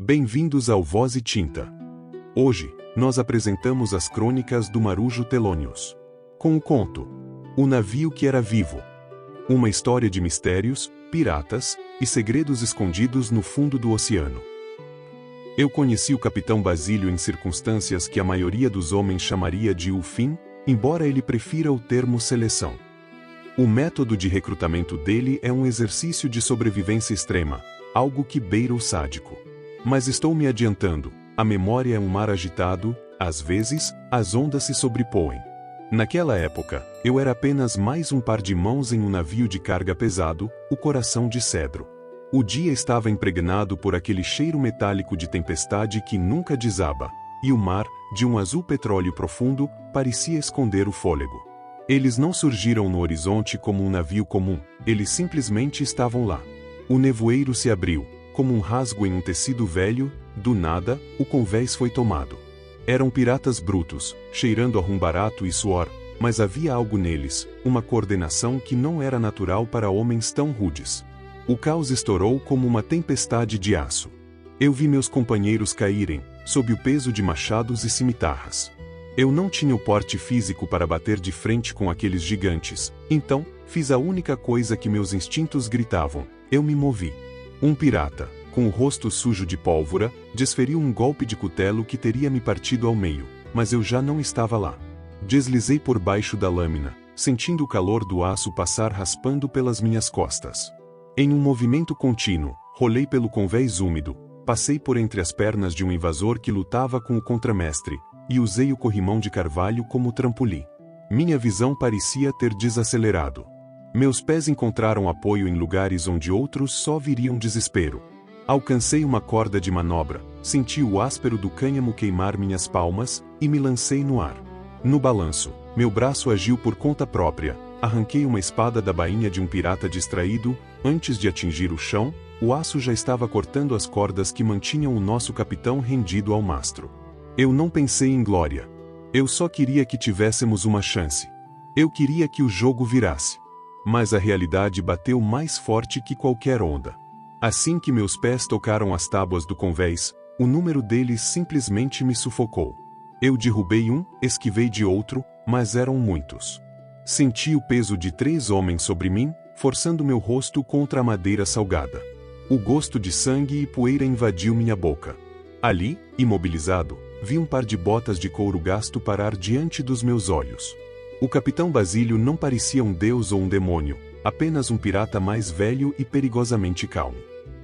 Bem-vindos ao Voz e Tinta. Hoje, nós apresentamos as crônicas do Marujo Telônios. Com o conto O Navio que Era Vivo. Uma história de mistérios, piratas e segredos escondidos no fundo do oceano. Eu conheci o capitão Basílio em circunstâncias que a maioria dos homens chamaria de o fim, embora ele prefira o termo seleção. O método de recrutamento dele é um exercício de sobrevivência extrema, algo que beira o sádico. Mas estou me adiantando, a memória é um mar agitado, às vezes, as ondas se sobrepõem. Naquela época, eu era apenas mais um par de mãos em um navio de carga pesado, o Coração de Cedro. O dia estava impregnado por aquele cheiro metálico de tempestade que nunca desaba, e o mar, de um azul petróleo profundo, parecia esconder o fôlego. Eles não surgiram no horizonte como um navio comum, eles simplesmente estavam lá. O nevoeiro se abriu, como um rasgo em um tecido velho, do nada, o convés foi tomado. Eram piratas brutos, cheirando a rum barato e suor, mas havia algo neles, uma coordenação que não era natural para homens tão rudes. O caos estourou como uma tempestade de aço. Eu vi meus companheiros caírem, sob o peso de machados e cimitarras. Eu não tinha o porte físico para bater de frente com aqueles gigantes, então, fiz a única coisa que meus instintos gritavam: eu me movi. Um pirata, com o rosto sujo de pólvora, desferiu um golpe de cutelo que teria me partido ao meio, mas eu já não estava lá. Deslizei por baixo da lâmina, sentindo o calor do aço passar raspando pelas minhas costas. Em um movimento contínuo, rolei pelo convés úmido, passei por entre as pernas de um invasor que lutava com o contramestre, e usei o corrimão de carvalho como trampolim. Minha visão parecia ter desacelerado. Meus pés encontraram apoio em lugares onde outros só viriam desespero. Alcancei uma corda de manobra, senti o áspero do cânhamo queimar minhas palmas, e me lancei no ar. No balanço, meu braço agiu por conta própria, arranquei uma espada da bainha de um pirata distraído, antes de atingir o chão, o aço já estava cortando as cordas que mantinham o nosso capitão rendido ao mastro. Eu não pensei em glória. Eu só queria que tivéssemos uma chance. Eu queria que o jogo virasse. Mas a realidade bateu mais forte que qualquer onda. Assim que meus pés tocaram as tábuas do convés, o número deles simplesmente me sufocou. Eu derrubei um, esquivei de outro, mas eram muitos. Senti o peso de 3 homens sobre mim, forçando meu rosto contra a madeira salgada. O gosto de sangue e poeira invadiu minha boca. Ali, imobilizado, vi um par de botas de couro gasto parar diante dos meus olhos. O capitão Basílio não parecia um deus ou um demônio, apenas um pirata mais velho e perigosamente calmo.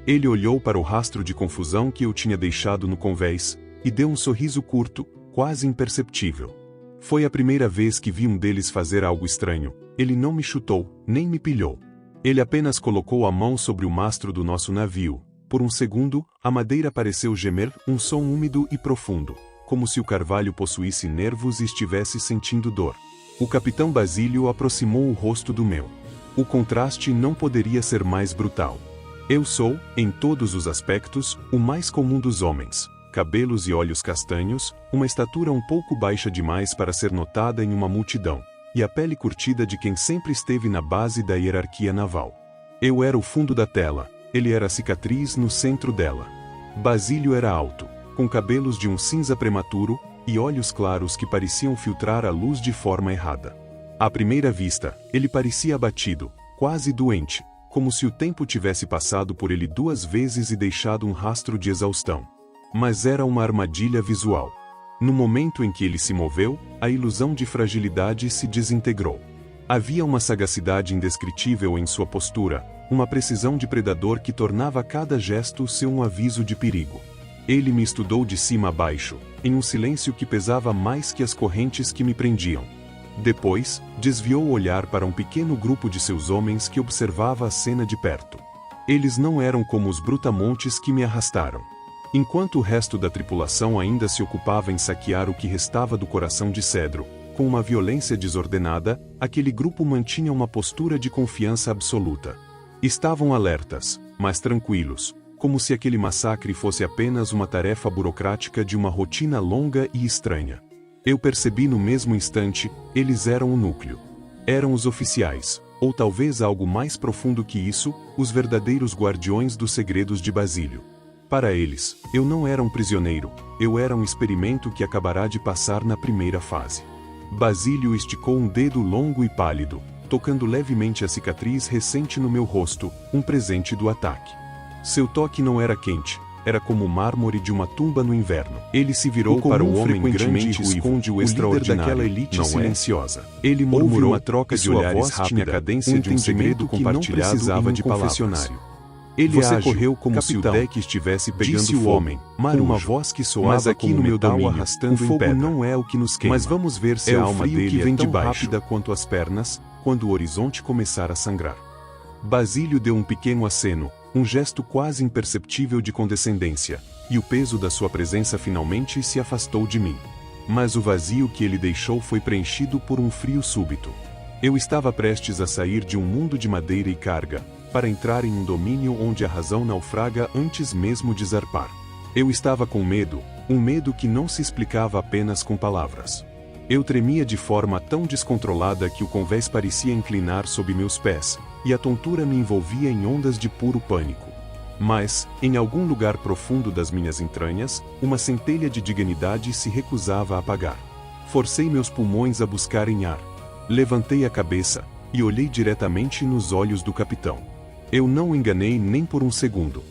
Ele olhou para o rastro de confusão que eu tinha deixado no convés, e deu um sorriso curto, quase imperceptível. Foi a primeira vez que vi um deles fazer algo estranho. Ele não me chutou, nem me pilhou. Ele apenas colocou a mão sobre o mastro do nosso navio. Por um segundo, a madeira pareceu gemer, um som úmido e profundo, como se o carvalho possuísse nervos e estivesse sentindo dor. O capitão Basílio aproximou o rosto do meu. O contraste não poderia ser mais brutal. Eu sou, em todos os aspectos, o mais comum dos homens. Cabelos e olhos castanhos, uma estatura um pouco baixa demais para ser notada em uma multidão, e a pele curtida de quem sempre esteve na base da hierarquia naval. Eu era o fundo da tela, ele era a cicatriz no centro dela. Basílio era alto, com cabelos de um cinza prematuro, e olhos claros que pareciam filtrar a luz de forma errada. À primeira vista, ele parecia abatido, quase doente, como se o tempo tivesse passado por ele 2 vezes e deixado um rastro de exaustão. Mas era uma armadilha visual. No momento em que ele se moveu, a ilusão de fragilidade se desintegrou. Havia uma sagacidade indescritível em sua postura, uma precisão de predador que tornava cada gesto ser um aviso de perigo. Ele me estudou de cima a baixo, em um silêncio que pesava mais que as correntes que me prendiam. Depois, desviou o olhar para um pequeno grupo de seus homens que observava a cena de perto. Eles não eram como os brutamontes que me arrastaram. Enquanto o resto da tripulação ainda se ocupava em saquear o que restava do Coração de Cedro, com uma violência desordenada, aquele grupo mantinha uma postura de confiança absoluta. Estavam alertas, mas tranquilos, como se aquele massacre fosse apenas uma tarefa burocrática de uma rotina longa e estranha. Eu percebi no mesmo instante, eles eram o núcleo. Eram os oficiais, ou talvez algo mais profundo que isso, os verdadeiros guardiões dos segredos de Basílio. Para eles, eu não era um prisioneiro, eu era um experimento que acabará de passar na primeira fase. Basílio esticou um dedo longo e pálido, tocando levemente a cicatriz recente no meu rosto, um presente do ataque. Seu toque não era quente, era como o mármore de uma tumba no inverno. Ele se virou para o homem grande e esconde o extraordinário, daquela elite silenciosa. Ele murmurou uma troca de olhares rápida, tinha a cadência de um segredo compartilhado precisava de confessionário. Ele correu como capitão, se o deck estivesse pegando disse o homem, com uma voz que soava mas aqui no meu domínio, arrastando o fogo não é o que nos queima. Mas vamos ver se a alma dele que vem de baixo, rápida quanto as pernas, quando o horizonte começar a sangrar. Basílio deu um pequeno aceno, um gesto quase imperceptível de condescendência, e o peso da sua presença finalmente se afastou de mim. Mas o vazio que ele deixou foi preenchido por um frio súbito. Eu estava prestes a sair de um mundo de madeira e carga, para entrar em um domínio onde a razão naufraga antes mesmo de zarpar. Eu estava com medo, um medo que não se explicava apenas com palavras. Eu tremia de forma tão descontrolada que o convés parecia inclinar sob meus pés, e a tontura me envolvia em ondas de puro pânico. Mas, em algum lugar profundo das minhas entranhas, uma centelha de dignidade se recusava a apagar. Forcei meus pulmões a buscarem ar. Levantei a cabeça, e olhei diretamente nos olhos do capitão. Eu não o enganei nem por um segundo.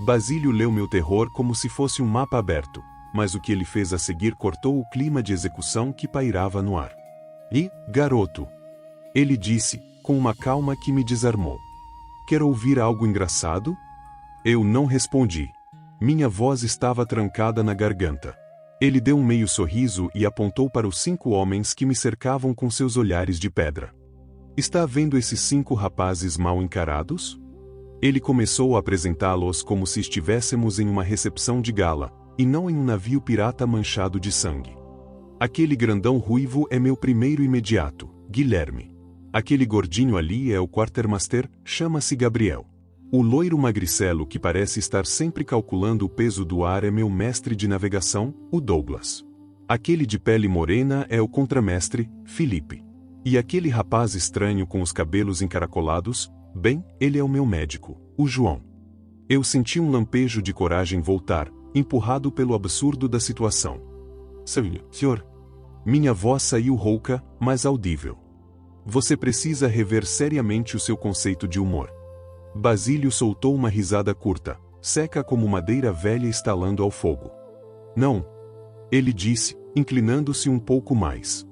Basílio leu meu terror como se fosse um mapa aberto, mas o que ele fez a seguir cortou o clima de execução que pairava no ar. E, garoto, ele disse, com uma calma que me desarmou. Quer ouvir algo engraçado? Eu não respondi. Minha voz estava trancada na garganta. Ele deu um meio sorriso e apontou para os 5 homens que me cercavam com seus olhares de pedra. Está vendo esses 5 rapazes mal encarados? Ele começou a apresentá-los como se estivéssemos em uma recepção de gala, e não em um navio pirata manchado de sangue. Aquele grandão ruivo é meu primeiro imediato, Guilherme. Aquele gordinho ali é o quartermaster, chama-se Gabriel. O loiro magricelo que parece estar sempre calculando o peso do ar é meu mestre de navegação, o Douglas. Aquele de pele morena é o contramestre, Felipe. E aquele rapaz estranho com os cabelos encaracolados, bem, ele é o meu médico, o João. Eu senti um lampejo de coragem voltar, empurrado pelo absurdo da situação. Senhor. Minha voz saiu rouca, mas audível. Você precisa rever seriamente o seu conceito de humor. Basílio soltou uma risada curta, seca como madeira velha estalando ao fogo. Não. Ele disse, inclinando-se um pouco mais.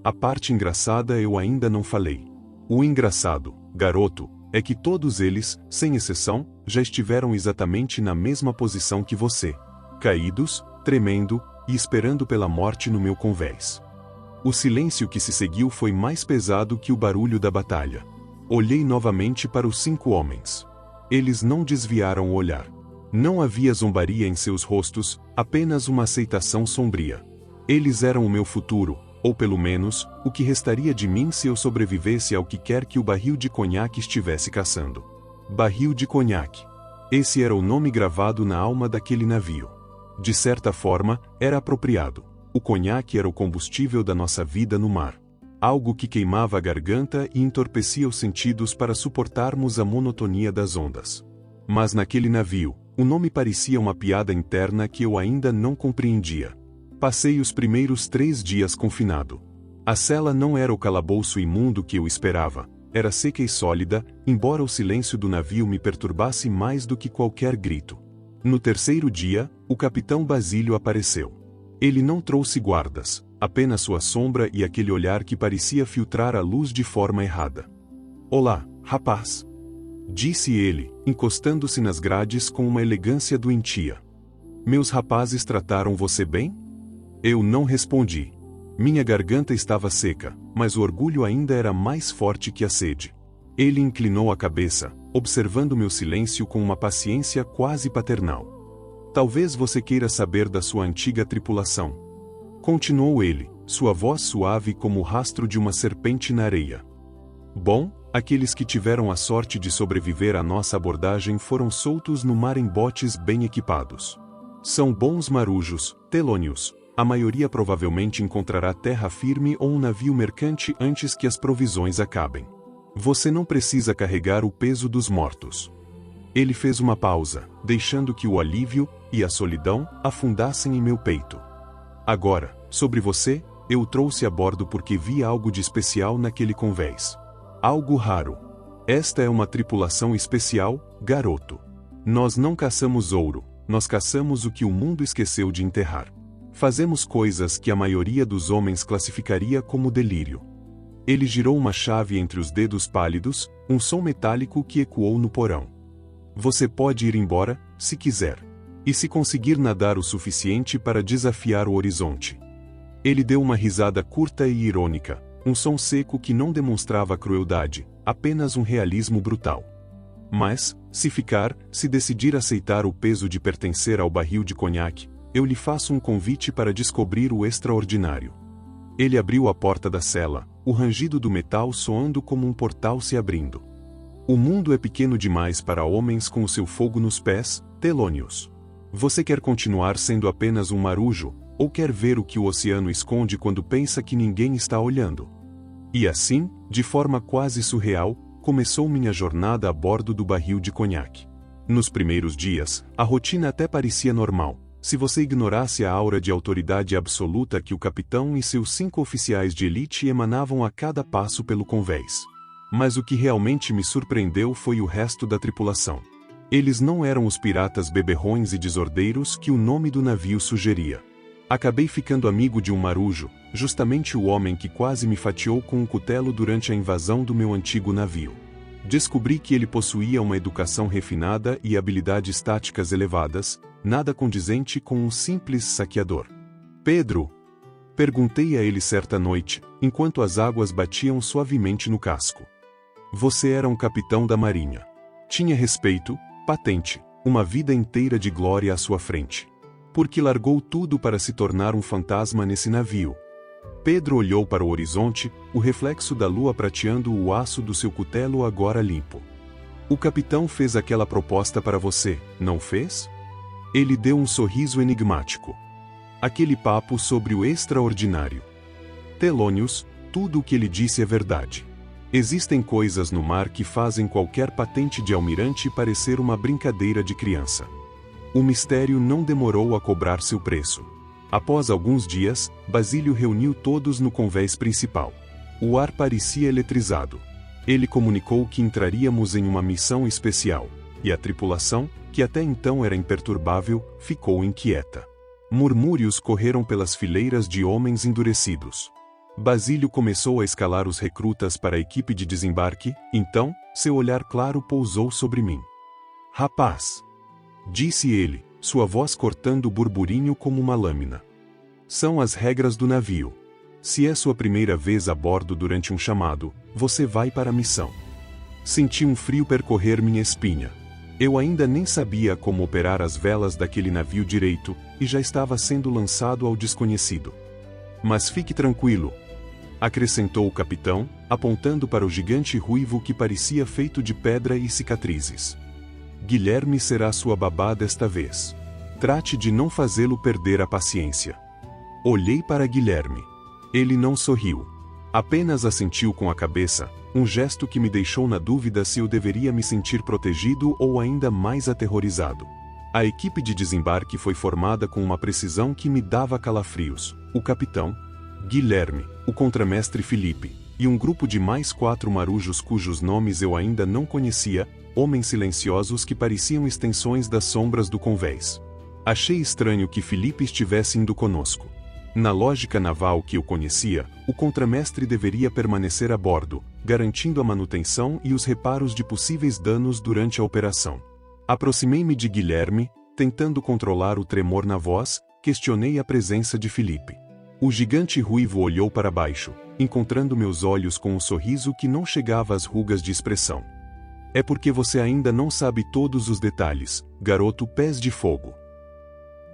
A parte engraçada eu ainda não falei. O engraçado, garoto, é que todos eles, sem exceção, já estiveram exatamente na mesma posição que você. Caídos, tremendo, e esperando pela morte no meu convés. O silêncio que se seguiu foi mais pesado que o barulho da batalha. Olhei novamente para os 5 homens. Eles não desviaram o olhar. Não havia zombaria em seus rostos, apenas uma aceitação sombria. Eles eram o meu futuro, ou pelo menos, o que restaria de mim se eu sobrevivesse ao que quer que o barril de conhaque estivesse caçando. Barril de conhaque. Esse era o nome gravado na alma daquele navio. De certa forma, era apropriado. O conhaque era o combustível da nossa vida no mar. Algo que queimava a garganta e entorpecia os sentidos para suportarmos a monotonia das ondas. Mas naquele navio, o nome parecia uma piada interna que eu ainda não compreendia. Passei os primeiros 3 dias confinado. A cela não era o calabouço imundo que eu esperava, era seca e sólida, embora o silêncio do navio me perturbasse mais do que qualquer grito. No 3º dia, o capitão Basílio apareceu. Ele não trouxe guardas, apenas sua sombra e aquele olhar que parecia filtrar a luz de forma errada. Olá, rapaz. Disse ele, encostando-se nas grades com uma elegância doentia. Meus rapazes trataram você bem? Eu não respondi. Minha garganta estava seca, mas o orgulho ainda era mais forte que a sede. Ele inclinou a cabeça, observando meu silêncio com uma paciência quase paternal. Talvez você queira saber da sua antiga tripulação. Continuou ele, sua voz suave como o rastro de uma serpente na areia. Bom, aqueles que tiveram a sorte de sobreviver à nossa abordagem foram soltos no mar em botes bem equipados. São bons marujos, telônios. A maioria provavelmente encontrará terra firme ou um navio mercante antes que as provisões acabem. Você não precisa carregar o peso dos mortos. Ele fez uma pausa, deixando que o alívio e a solidão afundassem em meu peito. Agora, sobre você, eu o trouxe a bordo porque vi algo de especial naquele convés. Algo raro. Esta é uma tripulação especial, garoto. Nós não caçamos ouro, nós caçamos o que o mundo esqueceu de enterrar. Fazemos coisas que a maioria dos homens classificaria como delírio. Ele girou uma chave entre os dedos pálidos, um som metálico que ecoou no porão. Você pode ir embora, se quiser. E se conseguir nadar o suficiente para desafiar o horizonte. Ele deu uma risada curta e irônica, um som seco que não demonstrava crueldade, apenas um realismo brutal. Mas, se decidir aceitar o peso de pertencer ao barril de conhaque, eu lhe faço um convite para descobrir o extraordinário. Ele abriu a porta da cela, o rangido do metal soando como um portal se abrindo. O mundo é pequeno demais para homens com o seu fogo nos pés, Telônios. Você quer continuar sendo apenas um marujo, ou quer ver o que o oceano esconde quando pensa que ninguém está olhando? E assim, de forma quase surreal, começou minha jornada a bordo do barril de conhaque. Nos primeiros dias, a rotina até parecia normal, se você ignorasse a aura de autoridade absoluta que o capitão e seus 5 oficiais de elite emanavam a cada passo pelo convés. Mas o que realmente me surpreendeu foi o resto da tripulação. Eles não eram os piratas beberrões e desordeiros que o nome do navio sugeria. Acabei ficando amigo de um marujo, justamente o homem que quase me fatiou com um cutelo durante a invasão do meu antigo navio. Descobri que ele possuía uma educação refinada e habilidades táticas elevadas, nada condizente com um simples saqueador. Pedro? Perguntei a ele certa noite, enquanto as águas batiam suavemente no casco. Você era um capitão da marinha. Tinha respeito, patente, uma vida inteira de glória à sua frente. Por que largou tudo para se tornar um fantasma nesse navio? Pedro olhou para o horizonte, o reflexo da lua prateando o aço do seu cutelo agora limpo. O capitão fez aquela proposta para você, não fez? Ele deu um sorriso enigmático. Aquele papo sobre o extraordinário. Telônios, tudo o que ele disse é verdade. Existem coisas no mar que fazem qualquer patente de almirante parecer uma brincadeira de criança. O mistério não demorou a cobrar seu preço. Após alguns dias, Basílio reuniu todos no convés principal. O ar parecia eletrizado. Ele comunicou que entraríamos em uma missão especial, e a tripulação, que até então era imperturbável, ficou inquieta. Murmúrios correram pelas fileiras de homens endurecidos. Basílio começou a escalar os recrutas para a equipe de desembarque, então, seu olhar claro pousou sobre mim. Rapaz! Disse ele, sua voz cortando o burburinho como uma lâmina. São as regras do navio. Se é sua primeira vez a bordo durante um chamado, você vai para a missão. Senti um frio percorrer minha espinha. Eu ainda nem sabia como operar as velas daquele navio direito, e já estava sendo lançado ao desconhecido. Mas fique tranquilo, acrescentou o capitão, apontando para o gigante ruivo que parecia feito de pedra e cicatrizes. Guilherme será sua babá desta vez. Trate de não fazê-lo perder a paciência. Olhei para Guilherme. Ele não sorriu. Apenas assentiu com a cabeça, um gesto que me deixou na dúvida se eu deveria me sentir protegido ou ainda mais aterrorizado. A equipe de desembarque foi formada com uma precisão que me dava calafrios. O capitão, Guilherme, o contramestre Felipe, e um grupo de mais 4 marujos cujos nomes eu ainda não conhecia, homens silenciosos que pareciam extensões das sombras do convés. Achei estranho que Felipe estivesse indo conosco. Na lógica naval que eu conhecia, o contramestre deveria permanecer a bordo, garantindo a manutenção e os reparos de possíveis danos durante a operação. Aproximei-me de Guilherme, tentando controlar o tremor na voz, questionei a presença de Felipe. O gigante ruivo olhou para baixo, encontrando meus olhos com um sorriso que não chegava às rugas de expressão. É porque você ainda não sabe todos os detalhes, garoto pés de fogo.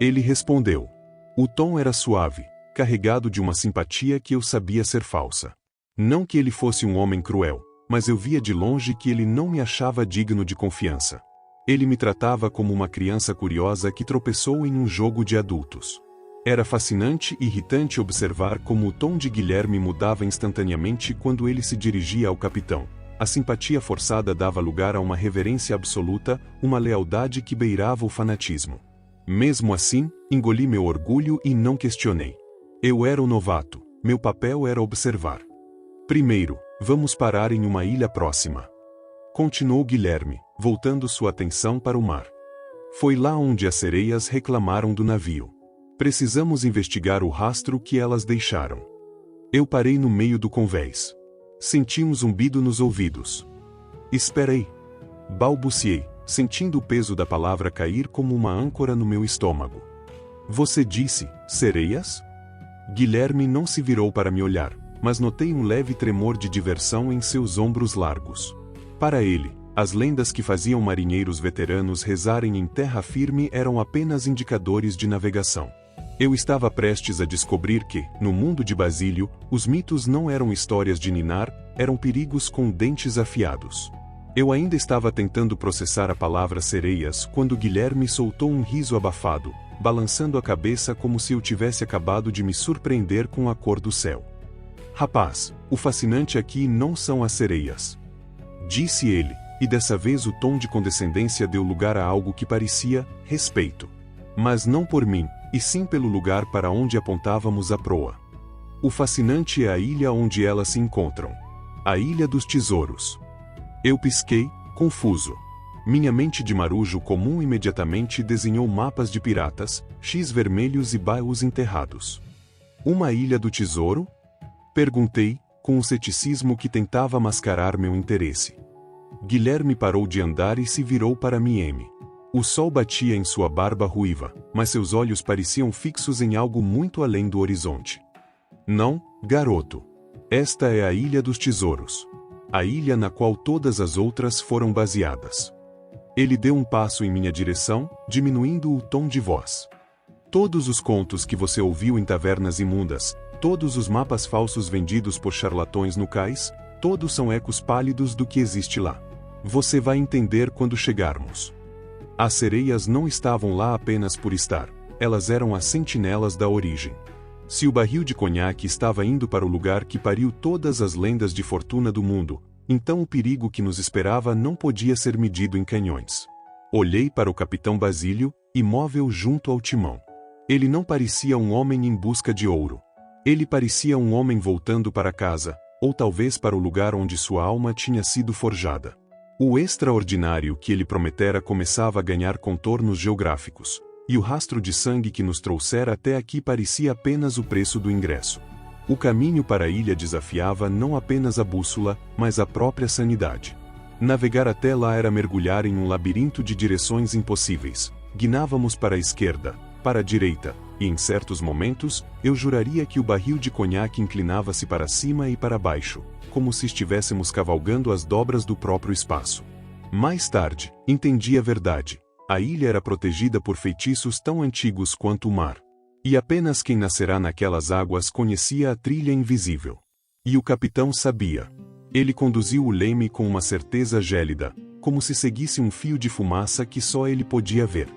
Ele respondeu. O tom era suave, carregado de uma simpatia que eu sabia ser falsa. Não que ele fosse um homem cruel, mas eu via de longe que ele não me achava digno de confiança. Ele me tratava como uma criança curiosa que tropeçou em um jogo de adultos. Era fascinante e irritante observar como o tom de Guilherme mudava instantaneamente quando ele se dirigia ao capitão. a simpatia forçada dava lugar a uma reverência absoluta, uma lealdade que beirava o fanatismo. Mesmo assim, engoli meu orgulho e não questionei. Eu era o novato, meu papel era observar. Primeiro, vamos parar em uma ilha próxima. Continuou Guilherme, voltando sua atenção para o mar. Foi lá onde as sereias reclamaram do navio. Precisamos investigar o rastro que elas deixaram. Eu parei no meio do convés. Senti um zumbido nos ouvidos. Espera aí. Balbuciei, sentindo o peso da palavra cair como uma âncora no meu estômago. Você disse, sereias? Guilherme não se virou para me olhar, mas notei um leve tremor de diversão em seus ombros largos. Para ele, as lendas que faziam marinheiros veteranos rezarem em terra firme eram apenas indicadores de navegação. Eu estava prestes a descobrir que, no mundo de Basílio, os mitos não eram histórias de ninar, eram perigos com dentes afiados. Eu ainda estava tentando processar a palavra sereias quando Guilherme soltou um riso abafado, balançando a cabeça como se eu tivesse acabado de me surpreender com a cor do céu. Rapaz, o fascinante aqui não são as sereias. Disse ele, e dessa vez o tom de condescendência deu lugar a algo que parecia respeito. Mas não por mim, e sim pelo lugar para onde apontávamos a proa. O fascinante é a ilha onde elas se encontram. A Ilha dos Tesouros. Eu pisquei, confuso. Minha mente de marujo comum imediatamente desenhou mapas de piratas, X vermelhos e baús enterrados. Uma ilha do tesouro? Perguntei, com um ceticismo que tentava mascarar meu interesse. Guilherme parou de andar e se virou para mim. O sol batia em sua barba ruiva, mas seus olhos pareciam fixos em algo muito além do horizonte. Não, garoto. Esta é a Ilha dos Tesouros. A ilha na qual todas as outras foram baseadas. Ele deu um passo em minha direção, diminuindo o tom de voz. Todos os contos que você ouviu em tavernas imundas, todos os mapas falsos vendidos por charlatões no cais, todos são ecos pálidos do que existe lá. Você vai entender quando chegarmos. As sereias não estavam lá apenas por estar, elas eram as sentinelas da origem. Se o barril de conhaque estava indo para o lugar que pariu todas as lendas de fortuna do mundo, então o perigo que nos esperava não podia ser medido em canhões. Olhei para o capitão Basílio, imóvel junto ao timão. Ele não parecia um homem em busca de ouro. Ele parecia um homem voltando para casa, ou talvez para o lugar onde sua alma tinha sido forjada. O extraordinário que ele prometera começava a ganhar contornos geográficos, e o rastro de sangue que nos trouxera até aqui parecia apenas o preço do ingresso. O caminho para a ilha desafiava não apenas a bússola, mas a própria sanidade. Navegar até lá era mergulhar em um labirinto de direções impossíveis. Guinávamos para a esquerda, para a direita, e em certos momentos, eu juraria que o barril de conhaque inclinava-se para cima e para baixo, como se estivéssemos cavalgando as dobras do próprio espaço. Mais tarde, entendi a verdade. A ilha era protegida por feitiços tão antigos quanto o mar. E apenas quem nascerá naquelas águas conhecia a trilha invisível. E o capitão sabia. Ele conduziu o leme com uma certeza gélida, como se seguisse um fio de fumaça que só ele podia ver.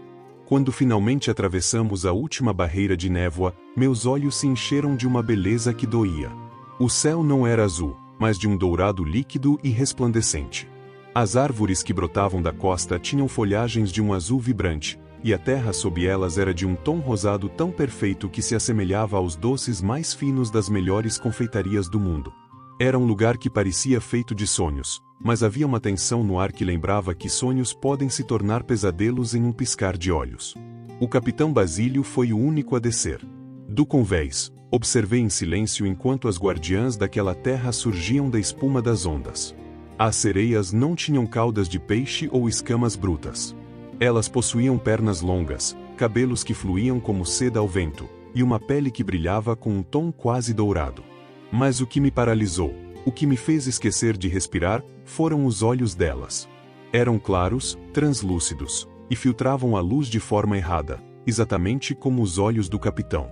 Quando finalmente atravessamos a última barreira de névoa, meus olhos se encheram de uma beleza que doía. O céu não era azul, mas de um dourado líquido e resplandecente. As árvores que brotavam da costa tinham folhagens de um azul vibrante, e a terra sob elas era de um tom rosado tão perfeito que se assemelhava aos doces mais finos das melhores confeitarias do mundo. Era um lugar que parecia feito de sonhos, mas havia uma tensão no ar que lembrava que sonhos podem se tornar pesadelos em um piscar de olhos. O capitão Basílio foi o único a descer. Do convés, observei em silêncio enquanto as guardiãs daquela terra surgiam da espuma das ondas. As sereias não tinham caudas de peixe ou escamas brutas. Elas possuíam pernas longas, cabelos que fluíam como seda ao vento, e uma pele que brilhava com um tom quase dourado. Mas o que me paralisou, o que me fez esquecer de respirar, foram os olhos delas. Eram claros, translúcidos, e filtravam a luz de forma errada, exatamente como os olhos do capitão.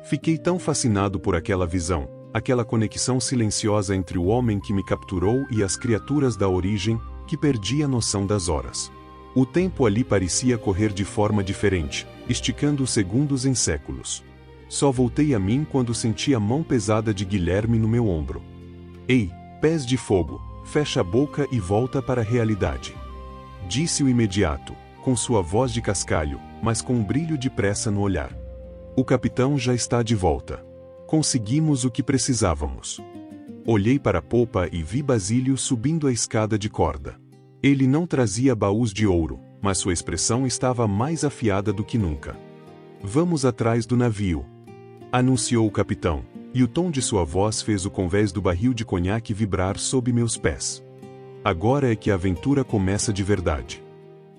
Fiquei tão fascinado por aquela visão, aquela conexão silenciosa entre o homem que me capturou e as criaturas da origem, que perdi a noção das horas. O tempo ali parecia correr de forma diferente, esticando os segundos em séculos. Só voltei a mim quando senti a mão pesada de Guilherme no meu ombro. Ei, pés de fogo, fecha a boca e volta para a realidade. Disse o imediato, com sua voz de cascalho, mas com um brilho de pressa no olhar. O capitão já está de volta. Conseguimos o que precisávamos. Olhei para a popa e vi Basílio subindo a escada de corda. Ele não trazia baús de ouro, mas sua expressão estava mais afiada do que nunca. Vamos atrás do navio, anunciou o capitão, e o tom de sua voz fez o convés do barril de conhaque vibrar sob meus pés. Agora é que a aventura começa de verdade.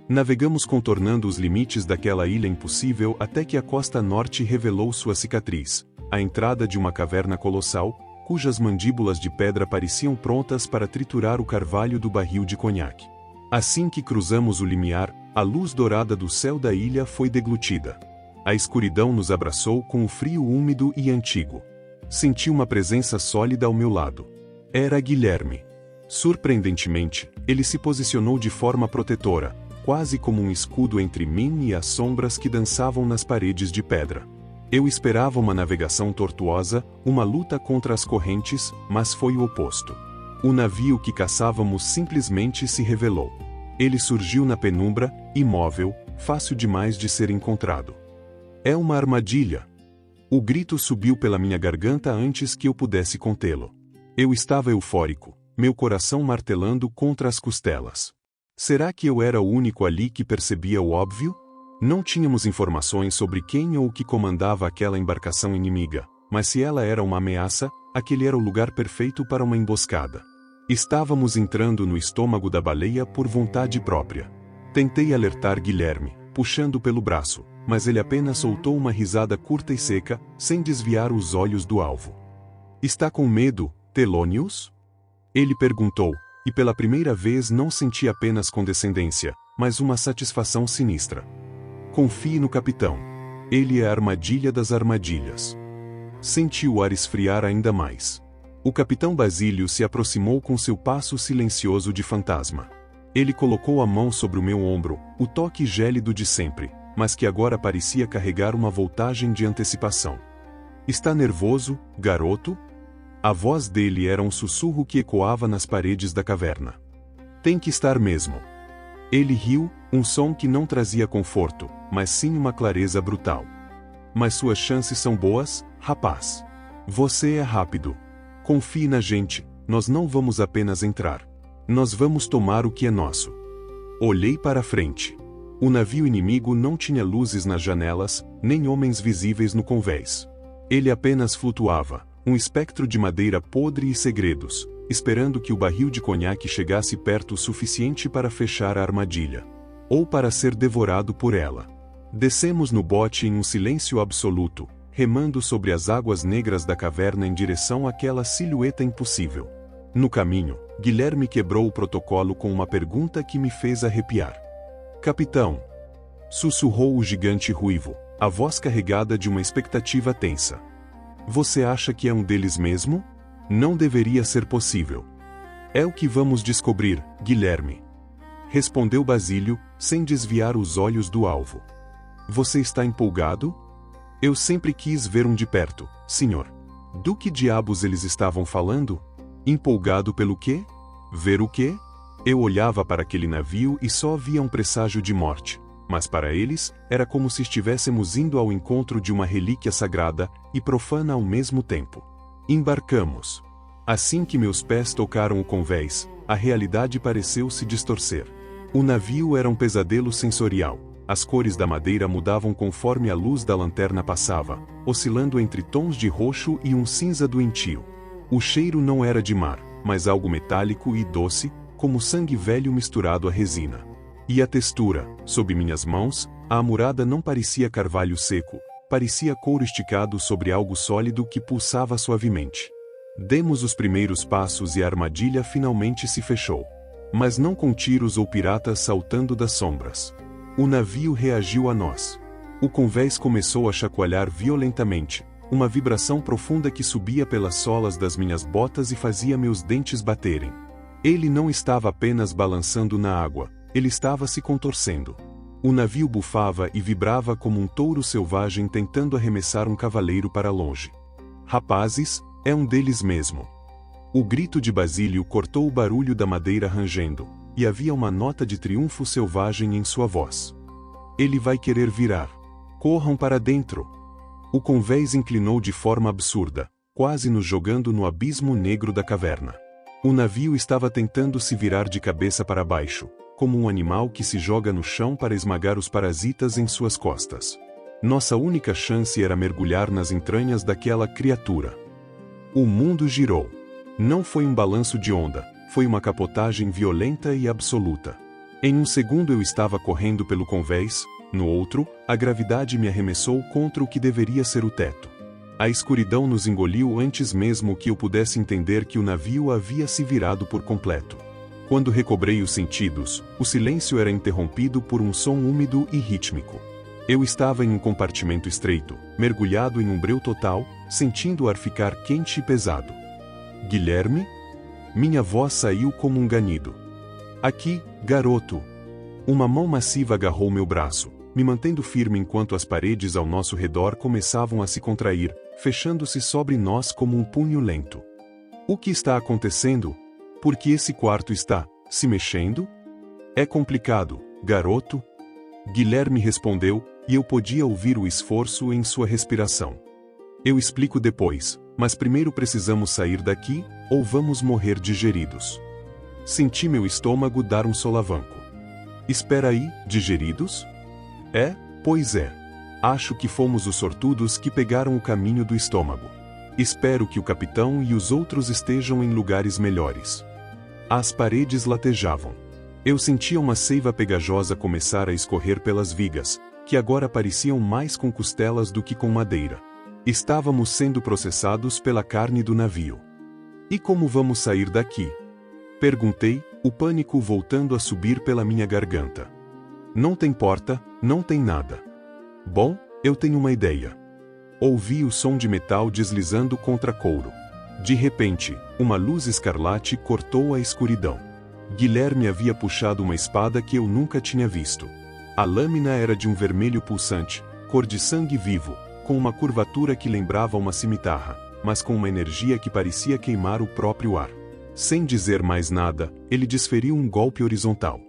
Navegamos contornando os limites daquela ilha impossível até que a costa norte revelou sua cicatriz, a entrada de uma caverna colossal, cujas mandíbulas de pedra pareciam prontas para triturar o carvalho do barril de conhaque. Assim que cruzamos o limiar, a luz dourada do céu da ilha foi deglutida. A escuridão nos abraçou com o frio úmido e antigo. Senti uma presença sólida ao meu lado. Era Guilherme. Surpreendentemente, ele se posicionou de forma protetora, quase como um escudo entre mim e as sombras que dançavam nas paredes de pedra. Eu esperava uma navegação tortuosa, uma luta contra as correntes, mas foi o oposto. O navio que caçávamos simplesmente se revelou. Ele surgiu na penumbra, imóvel, fácil demais de ser encontrado. É uma armadilha. O grito subiu pela minha garganta antes que eu pudesse contê-lo. Eu estava eufórico, meu coração martelando contra as costelas. Será que eu era o único ali que percebia o óbvio? Não tínhamos informações sobre quem ou o que comandava aquela embarcação inimiga, mas se ela era uma ameaça, aquele era o lugar perfeito para uma emboscada. Estávamos entrando no estômago da baleia por vontade própria. Tentei alertar Guilherme, puxando pelo braço, mas ele apenas soltou uma risada curta e seca, sem desviar os olhos do alvo. Está com medo, Telônios? Ele perguntou, e pela primeira vez não senti apenas condescendência, mas uma satisfação sinistra. Confie no capitão. Ele é a armadilha das armadilhas. Senti o ar esfriar ainda mais. O capitão Basílio se aproximou com seu passo silencioso de fantasma. Ele colocou a mão sobre o meu ombro, o toque gélido de sempre, mas que agora parecia carregar uma voltagem de antecipação. Está nervoso, garoto? A voz dele era um sussurro que ecoava nas paredes da caverna. Tem que estar mesmo. Ele riu, um som que não trazia conforto, mas sim uma clareza brutal. Mas suas chances são boas, rapaz. Você é rápido. Confie na gente, nós não vamos apenas entrar. Nós vamos tomar o que é nosso. Olhei para a frente. O navio inimigo não tinha luzes nas janelas, nem homens visíveis no convés. Ele apenas flutuava, um espectro de madeira podre e segredos, esperando que o barril de conhaque chegasse perto o suficiente para fechar a armadilha. Ou para ser devorado por ela. Descemos no bote em um silêncio absoluto, remando sobre as águas negras da caverna em direção àquela silhueta impossível. No caminho, Guilherme quebrou o protocolo com uma pergunta que me fez arrepiar. Capitão, sussurrou o gigante ruivo, a voz carregada de uma expectativa tensa. Você acha que é um deles mesmo? Não deveria ser possível. É o que vamos descobrir, Guilherme. Respondeu Basílio, sem desviar os olhos do alvo. Você está empolgado? Eu sempre quis ver um de perto, senhor. Do que diabos eles estavam falando? Empolgado pelo quê? Ver o quê? Eu olhava para aquele navio e só via um presságio de morte. Mas para eles, era como se estivéssemos indo ao encontro de uma relíquia sagrada e profana ao mesmo tempo. Embarcamos. Assim que meus pés tocaram o convés, a realidade pareceu se distorcer. O navio era um pesadelo sensorial. As cores da madeira mudavam conforme a luz da lanterna passava, oscilando entre tons de roxo e um cinza doentio. O cheiro não era de mar, mas algo metálico e doce, como sangue velho misturado à resina. E a textura, sob minhas mãos, a amurada não parecia carvalho seco, parecia couro esticado sobre algo sólido que pulsava suavemente. Demos os primeiros passos e a armadilha finalmente se fechou. Mas não com tiros ou piratas saltando das sombras. O navio reagiu a nós. O convés começou a chacoalhar violentamente, uma vibração profunda que subia pelas solas das minhas botas e fazia meus dentes baterem. Ele não estava apenas balançando na água, ele estava se contorcendo. O navio bufava e vibrava como um touro selvagem tentando arremessar um cavaleiro para longe. Rapazes, é um deles mesmo. O grito de Basílio cortou o barulho da madeira rangendo, e havia uma nota de triunfo selvagem em sua voz. Ele vai querer virar. Corram para dentro. O convés inclinou de forma absurda, quase nos jogando no abismo negro da caverna. O navio estava tentando se virar de cabeça para baixo, como um animal que se joga no chão para esmagar os parasitas em suas costas. Nossa única chance era mergulhar nas entranhas daquela criatura. O mundo girou. Não foi um balanço de onda, foi uma capotagem violenta e absoluta. Em um segundo eu estava correndo pelo convés, no outro, a gravidade me arremessou contra o que deveria ser o teto. A escuridão nos engoliu antes mesmo que eu pudesse entender que o navio havia se virado por completo. Quando recobrei os sentidos, o silêncio era interrompido por um som úmido e rítmico. Eu estava em um compartimento estreito, mergulhado em um breu total, sentindo o ar ficar quente e pesado. Guilherme? Minha voz saiu como um ganido. Aqui, garoto. Uma mão massiva agarrou meu braço, me mantendo firme enquanto as paredes ao nosso redor começavam a se contrair, fechando-se sobre nós como um punho lento. O que está acontecendo? Por que esse quarto está se mexendo? É complicado, garoto. Guilherme respondeu, e eu podia ouvir o esforço em sua respiração. Eu explico depois, mas primeiro precisamos sair daqui, ou vamos morrer digeridos. Senti meu estômago dar um solavanco. Espera aí, digeridos? Pois é. Acho que fomos os sortudos que pegaram o caminho do estômago. Espero que o capitão e os outros estejam em lugares melhores. As paredes latejavam. Eu sentia uma seiva pegajosa começar a escorrer pelas vigas, que agora pareciam mais com costelas do que com madeira. Estávamos sendo processados pela carne do navio. E como vamos sair daqui? Perguntei, o pânico voltando a subir pela minha garganta. Não tem porta, não tem nada. Bom, eu tenho uma ideia. Ouvi o som de metal deslizando contra couro. De repente, uma luz escarlate cortou a escuridão. Guilherme havia puxado uma espada que eu nunca tinha visto. A lâmina era de um vermelho pulsante, cor de sangue vivo, com uma curvatura que lembrava uma cimitarra, mas com uma energia que parecia queimar o próprio ar. Sem dizer mais nada, ele desferiu um golpe horizontal.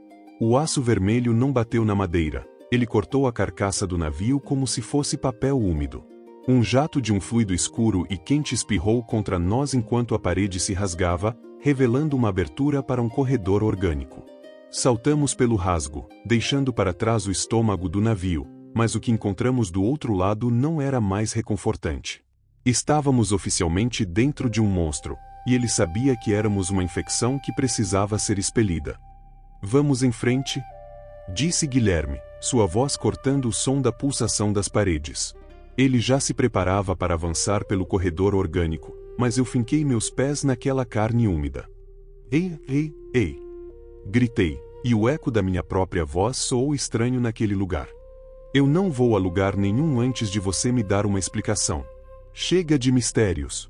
O aço vermelho não bateu na madeira, ele cortou a carcaça do navio como se fosse papel úmido. Um jato de um fluido escuro e quente espirrou contra nós enquanto a parede se rasgava, revelando uma abertura para um corredor orgânico. Saltamos pelo rasgo, deixando para trás o estômago do navio, mas o que encontramos do outro lado não era mais reconfortante. Estávamos oficialmente dentro de um monstro, e ele sabia que éramos uma infecção que precisava ser expelida. Vamos em frente? Disse Guilherme, sua voz cortando o som da pulsação das paredes. Ele já se preparava para avançar pelo corredor orgânico, mas eu finquei meus pés naquela carne úmida. Ei, ei, ei! Gritei, e o eco da minha própria voz soou estranho naquele lugar. Eu não vou a lugar nenhum antes de você me dar uma explicação. Chega de mistérios.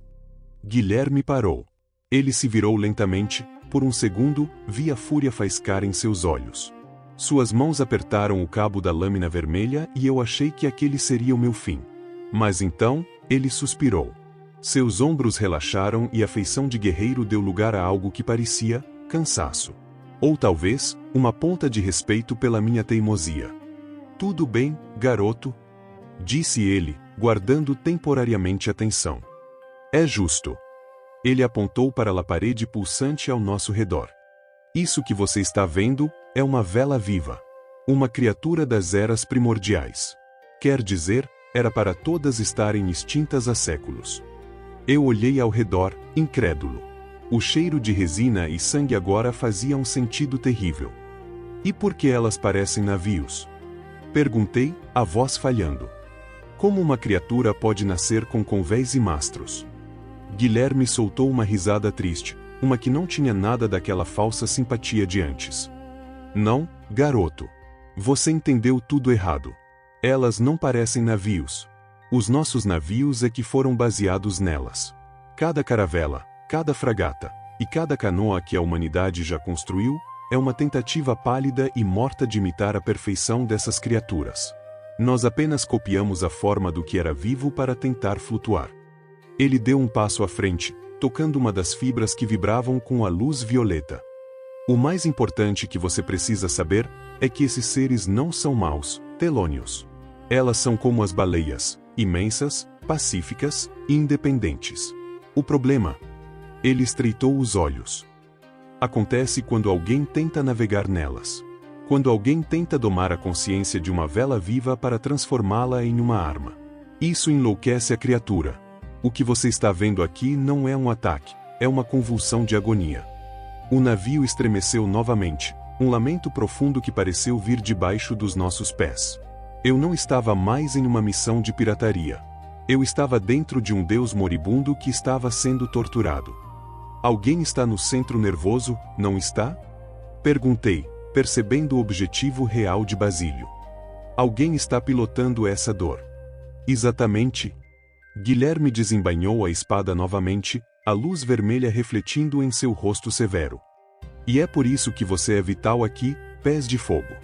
Guilherme parou. Ele se virou lentamente, por um segundo, vi a fúria faiscar em seus olhos. Suas mãos apertaram o cabo da lâmina vermelha e eu achei que aquele seria o meu fim. Mas então, ele suspirou. Seus ombros relaxaram e a feição de guerreiro deu lugar a algo que parecia cansaço. Ou talvez, uma ponta de respeito pela minha teimosia. Tudo bem, garoto? Disse ele, guardando temporariamente a tensão. É justo. Ele apontou para a parede pulsante ao nosso redor. Isso que você está vendo é uma vela viva. Uma criatura das eras primordiais. Quer dizer, era para todas estarem extintas há séculos. Eu olhei ao redor, incrédulo. O cheiro de resina e sangue agora fazia um sentido terrível. E por que elas parecem navios? Perguntei, a voz falhando. Como uma criatura pode nascer com convés e mastros? Guilherme soltou uma risada triste, uma que não tinha nada daquela falsa simpatia de antes. Não, garoto. Você entendeu tudo errado. Elas não parecem navios. Os nossos navios é que foram baseados nelas. Cada caravela, cada fragata, e cada canoa que a humanidade já construiu, é uma tentativa pálida e morta de imitar a perfeição dessas criaturas. Nós apenas copiamos a forma do que era vivo para tentar flutuar. Ele deu um passo à frente, tocando uma das fibras que vibravam com a luz violeta. O mais importante que você precisa saber é que esses seres não são maus, telônios. Elas são como as baleias, imensas, pacíficas e independentes. O problema? Ele estreitou os olhos. Acontece quando alguém tenta navegar nelas. Quando alguém tenta domar a consciência de uma vela viva para transformá-la em uma arma. Isso enlouquece a criatura. O que você está vendo aqui não é um ataque, é uma convulsão de agonia. O navio estremeceu novamente, um lamento profundo que pareceu vir debaixo dos nossos pés. Eu não estava mais em uma missão de pirataria. Eu estava dentro de um deus moribundo que estava sendo torturado. Alguém está no centro nervoso, não está? Perguntei, percebendo o objetivo real de Basílio. Alguém está pilotando essa dor. Exatamente. Guilherme desembainhou a espada novamente, a luz vermelha refletindo em seu rosto severo. E é por isso que você é vital aqui, pés de fogo.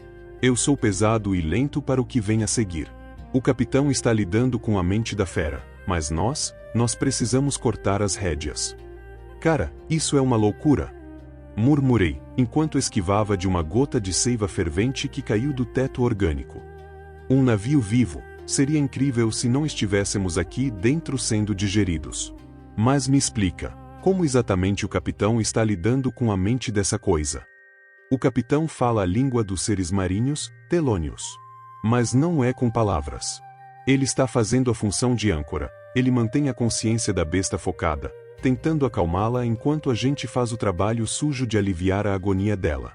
Eu sou pesado e lento para o que vem a seguir. O capitão está lidando com a mente da fera, mas nós precisamos cortar as rédeas. Cara, isso é uma loucura. Murmurei, enquanto esquivava de uma gota de seiva fervente que caiu do teto orgânico. Um navio vivo, seria incrível se não estivéssemos aqui dentro sendo digeridos. Mas me explica, como exatamente o capitão está lidando com a mente dessa coisa? O capitão fala a língua dos seres marinhos, telônios. Mas não é com palavras. Ele está fazendo a função de âncora, ele mantém a consciência da besta focada, tentando acalmá-la enquanto a gente faz o trabalho sujo de aliviar a agonia dela.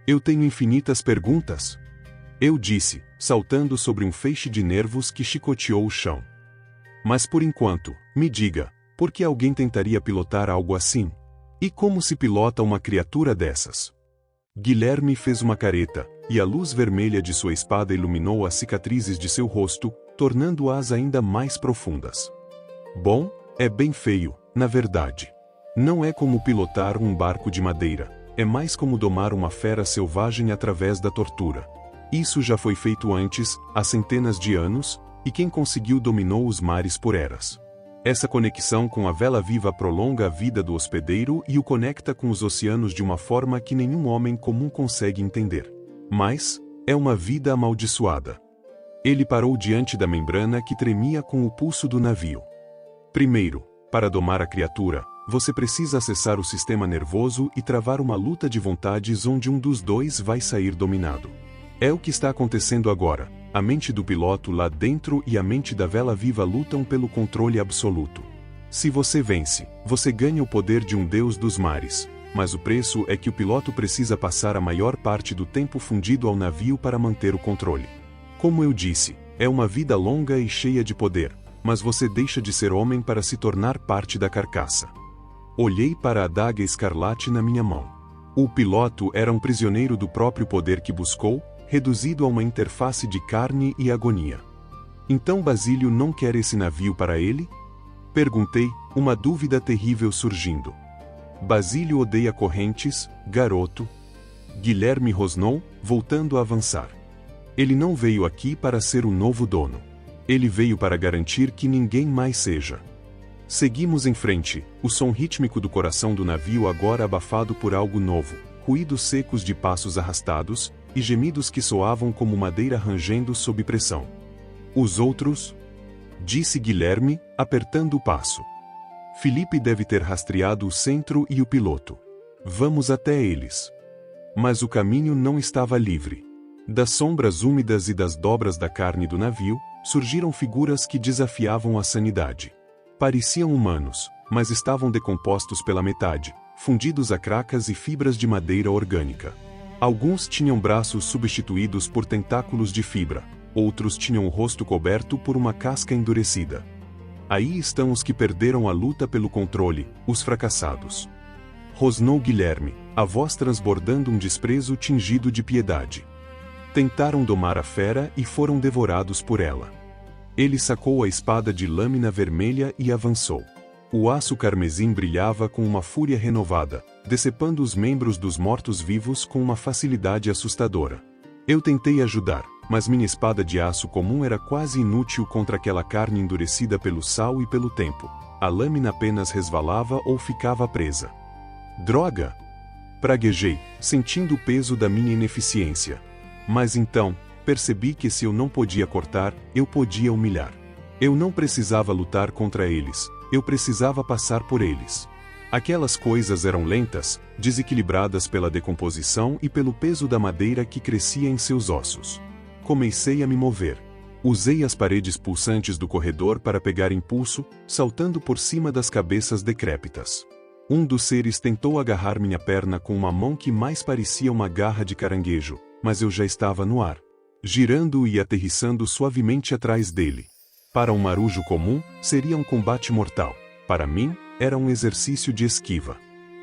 Eu tenho infinitas perguntas. Eu disse, saltando sobre um feixe de nervos que chicoteou o chão. Mas por enquanto, me diga, por que alguém tentaria pilotar algo assim? E como se pilota uma criatura dessas? Guilherme fez uma careta, e a luz vermelha de sua espada iluminou as cicatrizes de seu rosto, tornando-as ainda mais profundas. Bom, é bem feio, na verdade. Não é como pilotar um barco de madeira, é mais como domar uma fera selvagem através da tortura. Isso já foi feito antes, há centenas de anos, e quem conseguiu dominou os mares por eras. Essa conexão com a vela viva prolonga a vida do hospedeiro e o conecta com os oceanos de uma forma que nenhum homem comum consegue entender. Mas, é uma vida amaldiçoada. Ele parou diante da membrana que tremia com o pulso do navio. Primeiro, para domar a criatura, você precisa acessar o sistema nervoso e travar uma luta de vontades onde um dos dois vai sair dominado. É o que está acontecendo agora. A mente do piloto lá dentro e a mente da vela viva lutam pelo controle absoluto. Se você vence, você ganha o poder de um deus dos mares, mas o preço é que o piloto precisa passar a maior parte do tempo fundido ao navio para manter o controle. Como eu disse, é uma vida longa e cheia de poder, mas você deixa de ser homem para se tornar parte da carcaça. Olhei para a adaga escarlate na minha mão. O piloto era um prisioneiro do próprio poder que buscou, reduzido a uma interface de carne e agonia. Então Basílio não quer esse navio para ele? Perguntei, uma dúvida terrível surgindo. Basílio odeia correntes, garoto. Guilherme rosnou, voltando a avançar. Ele não veio aqui para ser o novo dono. Ele veio para garantir que ninguém mais seja. Seguimos em frente, o som rítmico do coração do navio agora abafado por algo novo, ruídos secos de passos arrastados, e gemidos que soavam como madeira rangendo sob pressão. Os outros? Disse Guilherme, apertando o passo. Felipe deve ter rastreado o centro e o piloto. Vamos até eles. Mas o caminho não estava livre. Das sombras úmidas e das dobras da carne do navio, surgiram figuras que desafiavam a sanidade. Pareciam humanos, mas estavam decompostos pela metade, fundidos a cracas e fibras de madeira orgânica. Alguns tinham braços substituídos por tentáculos de fibra, outros tinham o rosto coberto por uma casca endurecida. Aí estão os que perderam a luta pelo controle, os fracassados. Rosnou Guilherme, a voz transbordando um desprezo tingido de piedade. Tentaram domar a fera e foram devorados por ela. Ele sacou a espada de lâmina vermelha e avançou. O aço carmesim brilhava com uma fúria renovada, decepando os membros dos mortos-vivos com uma facilidade assustadora. Eu tentei ajudar, mas minha espada de aço comum era quase inútil contra aquela carne endurecida pelo sal e pelo tempo. a lâmina apenas resvalava ou ficava presa. Droga! Praguejei, sentindo o peso da minha ineficiência. Mas então, percebi que se eu não podia cortar, eu podia humilhar. Eu não precisava lutar contra eles, eu precisava passar por eles. Aquelas coisas eram lentas, desequilibradas pela decomposição e pelo peso da madeira que crescia em seus ossos. Comecei a me mover. Usei as paredes pulsantes do corredor para pegar impulso, saltando por cima das cabeças decrépitas. Um dos seres tentou agarrar minha perna com uma mão que mais parecia uma garra de caranguejo, mas eu já estava no ar, girando e aterrissando suavemente atrás dele. Para um marujo comum, seria um combate mortal. Para mim, era um exercício de esquiva.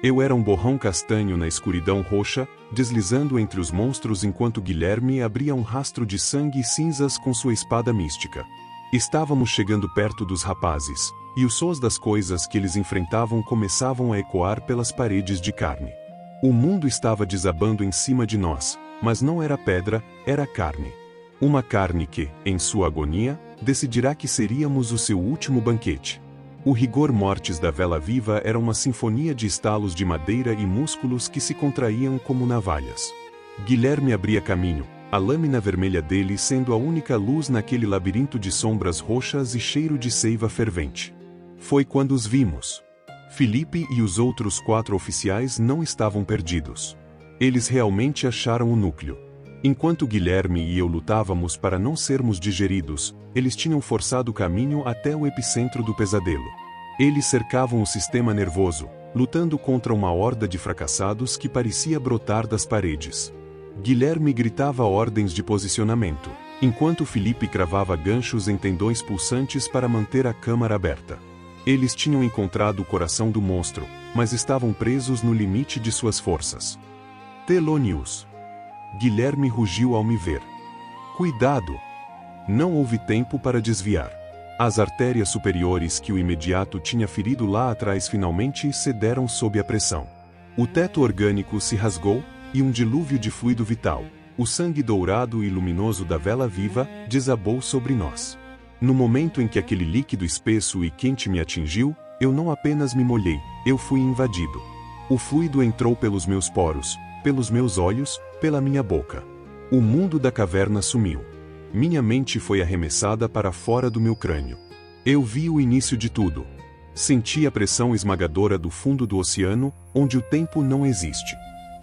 Eu era um borrão castanho na escuridão roxa, deslizando entre os monstros enquanto Guilherme abria um rastro de sangue e cinzas com sua espada mística. Estávamos chegando perto dos rapazes, e os sons das coisas que eles enfrentavam começavam a ecoar pelas paredes de carne. O mundo estava desabando em cima de nós, mas não era pedra, era carne. Uma carne que, em sua agonia, decidirá que seríamos o seu último banquete. O rigor mortis da vela viva era uma sinfonia de estalos de madeira e músculos que se contraíam como navalhas. Guilherme abria caminho, a lâmina vermelha dele sendo a única luz naquele labirinto de sombras roxas e cheiro de seiva fervente. Foi quando os vimos. Felipe e os outros 4 oficiais não estavam perdidos. Eles realmente acharam o núcleo. Enquanto Guilherme e eu lutávamos para não sermos digeridos, eles tinham forçado o caminho até o epicentro do pesadelo. Eles cercavam o sistema nervoso, lutando contra uma horda de fracassados que parecia brotar das paredes. Guilherme gritava ordens de posicionamento, enquanto Felipe cravava ganchos em tendões pulsantes para manter a câmara aberta. Eles tinham encontrado o coração do monstro, mas estavam presos no limite de suas forças. Telônios. Guilherme rugiu ao me ver. Cuidado! Não houve tempo para desviar. As artérias superiores que o imediato tinha ferido lá atrás finalmente cederam sob a pressão. O teto orgânico se rasgou, e um dilúvio de fluido vital, o sangue dourado e luminoso da vela viva, desabou sobre nós. No momento em que aquele líquido espesso e quente me atingiu, eu não apenas me molhei, eu fui invadido. O fluido entrou pelos meus poros, pelos meus olhos, pela minha boca. O mundo da caverna sumiu. Minha mente foi arremessada para fora do meu crânio. Eu vi o início de tudo. Senti a pressão esmagadora do fundo do oceano, onde o tempo não existe.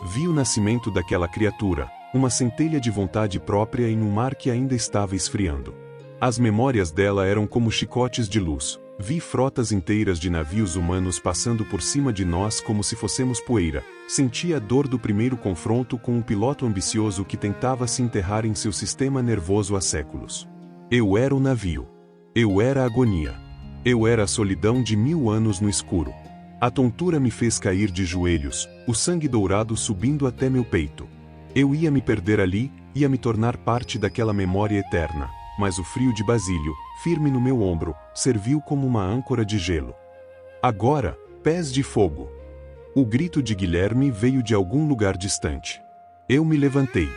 Vi o nascimento daquela criatura, uma centelha de vontade própria em um mar que ainda estava esfriando. As memórias dela eram como chicotes de luz. Vi frotas inteiras de navios humanos passando por cima de nós como se fossemos poeira. Senti a dor do primeiro confronto com um piloto ambicioso que tentava se enterrar em seu sistema nervoso há séculos. Eu era o navio. Eu era a agonia. Eu era a solidão de 1000 anos no escuro. A tontura me fez cair de joelhos, o sangue dourado subindo até meu peito. Eu ia me perder ali, ia me tornar parte daquela memória eterna. Mas o frio de Basílio, firme no meu ombro, serviu como uma âncora de gelo. Agora, pés de fogo! O grito de Guilherme veio de algum lugar distante. Eu me levantei.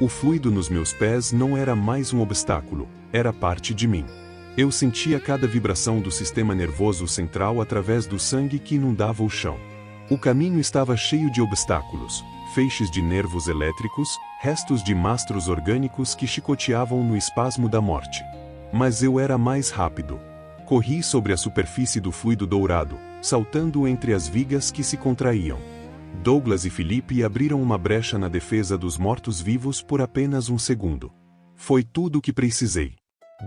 O fluido nos meus pés não era mais um obstáculo, era parte de mim. Eu sentia cada vibração do sistema nervoso central através do sangue que inundava o chão. O caminho estava cheio de obstáculos, feixes de nervos elétricos, restos de mastros orgânicos que chicoteavam no espasmo da morte. Mas eu era mais rápido. Corri sobre a superfície do fluido dourado, saltando entre as vigas que se contraíam. Douglas e Felipe abriram uma brecha na defesa dos mortos-vivos por apenas um segundo. Foi tudo o que precisei.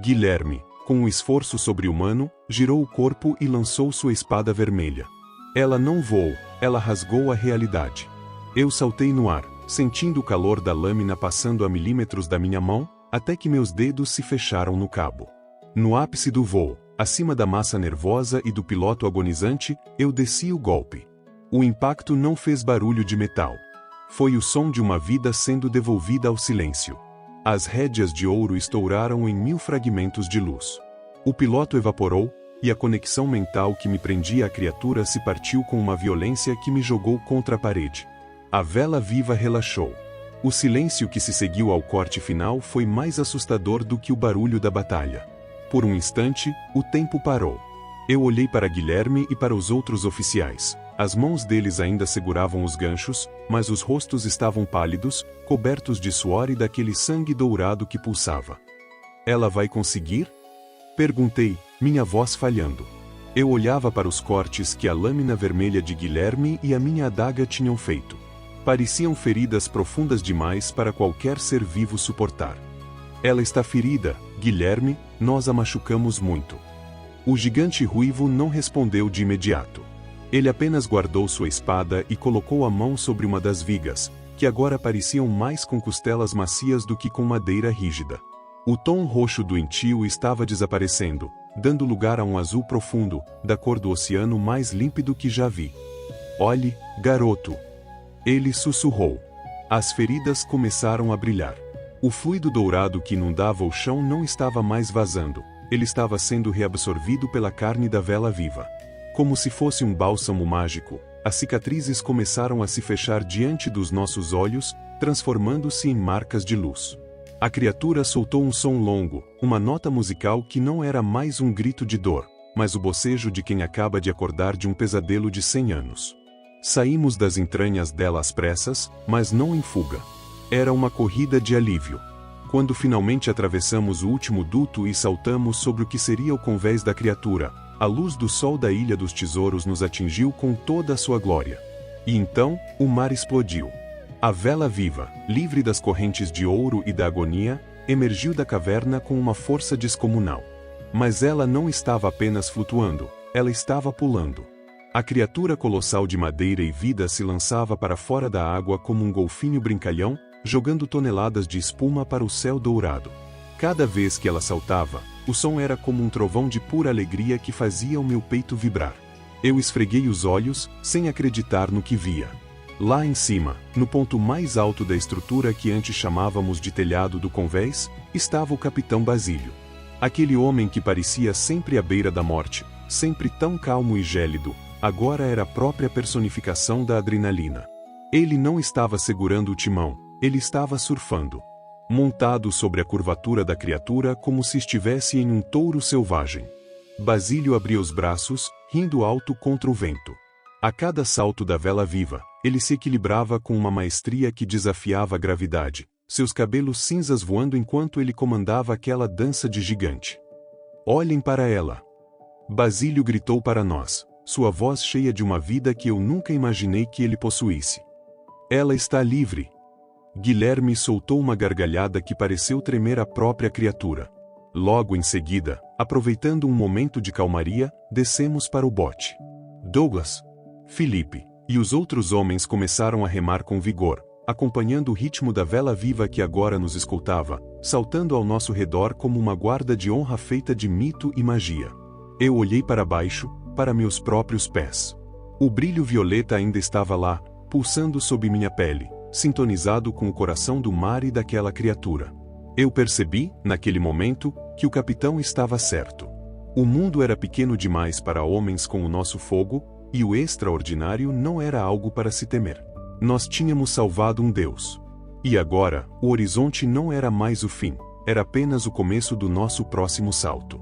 Guilherme, com um esforço sobre-humano, girou o corpo e lançou sua espada vermelha. Ela não voou, ela rasgou a realidade. Eu saltei no ar, sentindo o calor da lâmina passando a milímetros da minha mão, até que meus dedos se fecharam no cabo. No ápice do voo, acima da massa nervosa e do piloto agonizante, eu desci o golpe. O impacto não fez barulho de metal. Foi o som de uma vida sendo devolvida ao silêncio. As rédeas de ouro estouraram em 1000 fragmentos de luz. O piloto evaporou, e a conexão mental que me prendia à criatura se partiu com uma violência que me jogou contra a parede. A vela viva relaxou. O silêncio que se seguiu ao corte final foi mais assustador do que o barulho da batalha. Por um instante, o tempo parou. Eu olhei para Guilherme e para os outros oficiais. As mãos deles ainda seguravam os ganchos, mas os rostos estavam pálidos, cobertos de suor e daquele sangue dourado que pulsava. Ela vai conseguir? Perguntei, minha voz falhando. Eu olhava para os cortes que a lâmina vermelha de Guilherme e a minha adaga tinham feito. Pareciam feridas profundas demais para qualquer ser vivo suportar. Ela está ferida, Guilherme, nós a machucamos muito. O gigante ruivo não respondeu de imediato. Ele apenas guardou sua espada e colocou a mão sobre uma das vigas, que agora pareciam mais com costelas macias do que com madeira rígida. O tom roxo do entio estava desaparecendo, dando lugar a um azul profundo, da cor do oceano mais límpido que já vi. Olhe, garoto. Ele sussurrou. As feridas começaram a brilhar. O fluido dourado que inundava o chão não estava mais vazando, ele estava sendo reabsorvido pela carne da vela viva. Como se fosse um bálsamo mágico, as cicatrizes começaram a se fechar diante dos nossos olhos, transformando-se em marcas de luz. A criatura soltou um som longo, uma nota musical que não era mais um grito de dor, mas o bocejo de quem acaba de acordar de um pesadelo de 100 anos. Saímos das entranhas dela às pressas, mas não em fuga. Era uma corrida de alívio. Quando finalmente atravessamos o último duto e saltamos sobre o que seria o convés da criatura, a luz do sol da Ilha dos Tesouros nos atingiu com toda a sua glória. E então, o mar explodiu. A vela viva, livre das correntes de ouro e da agonia, emergiu da caverna com uma força descomunal. Mas ela não estava apenas flutuando, ela estava pulando. A criatura colossal de madeira e vida se lançava para fora da água como um golfinho brincalhão, jogando toneladas de espuma para o céu dourado. Cada vez que ela saltava, o som era como um trovão de pura alegria que fazia o meu peito vibrar. Eu esfreguei os olhos, sem acreditar no que via. Lá em cima, no ponto mais alto da estrutura que antes chamávamos de telhado do convés, estava o capitão Basílio. Aquele homem que parecia sempre à beira da morte, sempre tão calmo e gélido, agora era a própria personificação da adrenalina. Ele não estava segurando o timão, ele estava surfando. Montado sobre a curvatura da criatura como se estivesse em um touro selvagem. Basílio abria os braços, rindo alto contra o vento. A cada salto da vela viva, ele se equilibrava com uma maestria que desafiava a gravidade, seus cabelos cinzas voando enquanto ele comandava aquela dança de gigante. Olhem para ela! Basílio gritou para nós, sua voz cheia de uma vida que eu nunca imaginei que ele possuísse. Ela está livre! Guilherme soltou uma gargalhada que pareceu tremer a própria criatura. Logo em seguida, aproveitando um momento de calmaria, descemos para o bote. Douglas, Felipe e os outros homens começaram a remar com vigor, acompanhando o ritmo da vela viva que agora nos escoltava, saltando ao nosso redor como uma guarda de honra feita de mito e magia. Eu olhei para baixo, para meus próprios pés. O brilho violeta ainda estava lá, pulsando sob minha pele, sintonizado com o coração do mar e daquela criatura. Eu percebi, naquele momento, que o capitão estava certo. O mundo era pequeno demais para homens com o nosso fogo, e o extraordinário não era algo para se temer. Nós tínhamos salvado um Deus. E agora, o horizonte não era mais o fim, era apenas o começo do nosso próximo salto.